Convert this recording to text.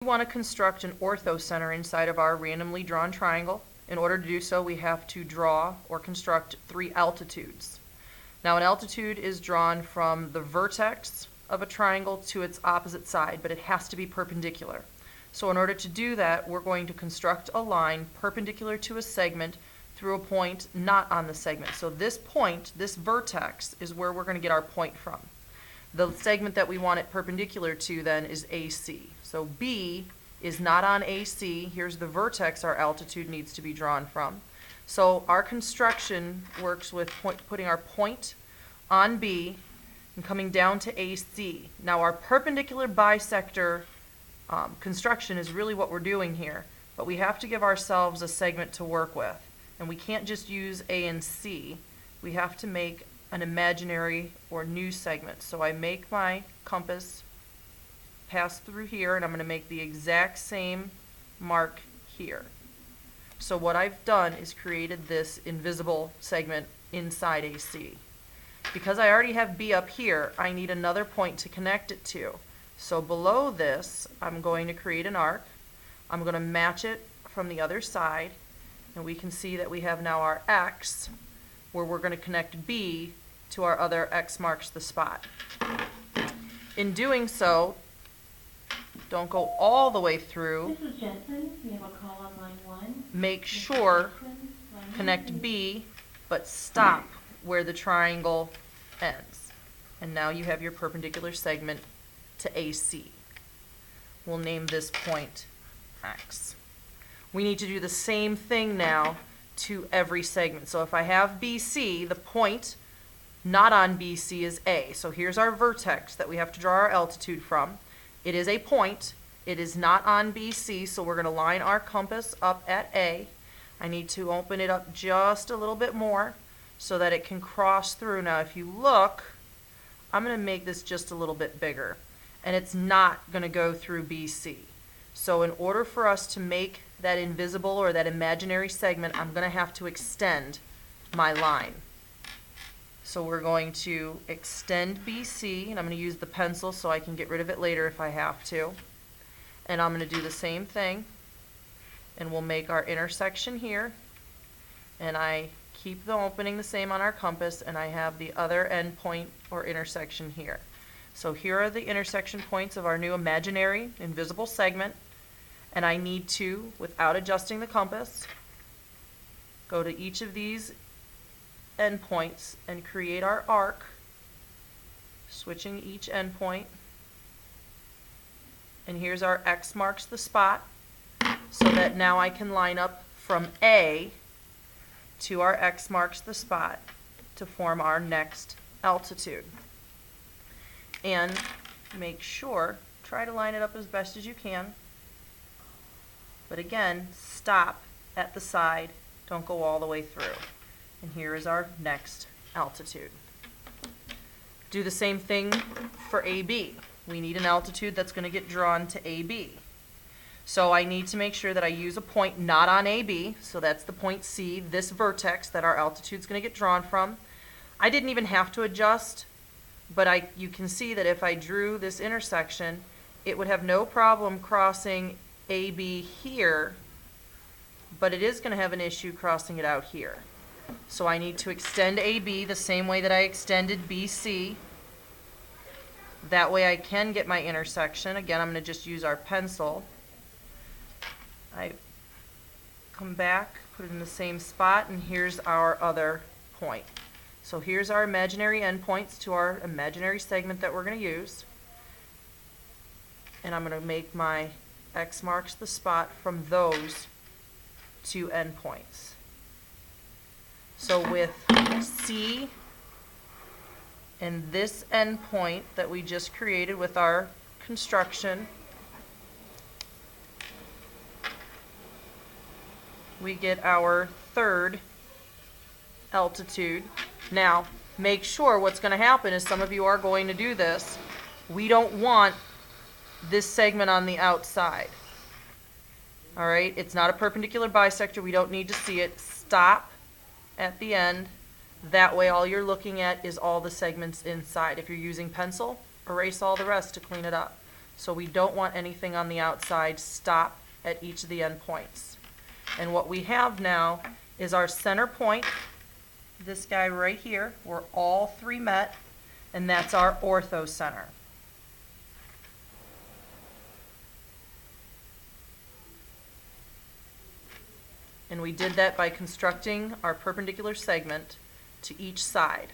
We want to construct an orthocenter inside of our randomly drawn triangle. In order to do so, we have to draw or construct 3 altitudes. Now, an altitude is drawn from the vertex of a triangle to its opposite side, but it has to be perpendicular. So in order to do that, we're going to construct a line perpendicular to a segment through a point not on the segment. So this point, this vertex, is where we're going to get our point from. The segment that we want it perpendicular to then is AC. So B is not on AC. Here's the vertex our altitude needs to be drawn from. So our construction works with putting our point on B and coming down to AC. Now our perpendicular bisector construction is really what we're doing here, but we have to give ourselves a segment to work with. And we can't just use A and C. We have to make an imaginary or new segment. So I make my compass pass through here, and I'm going to make the exact same mark here. So what I've done is created this invisible segment inside AC. Because I already have B up here, I need another point to connect it to. So below this, I'm going to create an arc. I'm going to match it from the other side, and we can see that we have now our X, where we're going to connect B to our other X marks the spot. In doing so, don't go all the way through. This is Jensen. We have a call on line 1. Make sure connect B, but stop where the triangle ends. And now you have your perpendicular segment to AC. We'll name this point X. We need to do the same thing now to every segment. So if I have BC, the point not on BC is A. So here's our vertex that we have to draw our altitude from. It is a point. It is not on BC, so we're going to line our compass up at A. I need to open it up just a little bit more so that it can cross through. Now if you look, I'm going to make this just a little bit bigger, and it's not going to go through BC. So in order for us to make that invisible or that imaginary segment, I'm going to have to extend my line. So we're going to extend BC, and I'm going to use the pencil so I can get rid of it later if I have to. And I'm going to do the same thing, and we'll make our intersection here. And I keep the opening the same on our compass, and I have the other end point or intersection here. So here are the intersection points of our new imaginary invisible segment. And I need to, without adjusting the compass, go to each of these endpoints and create our arc, switching each endpoint. And here's our X marks the spot, so that now I can line up from A to our X marks the spot to form our next altitude. And make sure, try to line it up as best as you can. But again, stop at the side, don't go all the way through. And here is our next altitude. Do the same thing for AB. We need an altitude that's going to get drawn to AB. So I need to make sure that I use a point not on AB, so that's the point C, this vertex that our altitude is going to get drawn from. I didn't even have to adjust, but you can see that if I drew this intersection, it would have no problem crossing AB here, but it is going to have an issue crossing it out here. So I need to extend AB the same way that I extended BC. That way I can get my intersection. Again, I'm going to just use our pencil. I come back, put it in the same spot, and here's our other point. So here's our imaginary endpoints to our imaginary segment that we're going to use. And I'm going to make my X marks the spot from those 2 endpoints. So with C and this endpoint that we just created with our construction, we get our 3rd altitude. Now, make sure what's going to happen is, some of you are going to do this, we don't want this segment on the outside. All right, it's not a perpendicular bisector. We don't need to see it. Stop at the end. That way all you're looking at is all the segments inside. If you're using pencil, erase all the rest to clean it up. So we don't want anything on the outside stop at each of the endpoints. And what we have now is our center point, this guy right here, where all three met, and that's our orthocenter. And we did that by constructing our perpendicular segment to each side.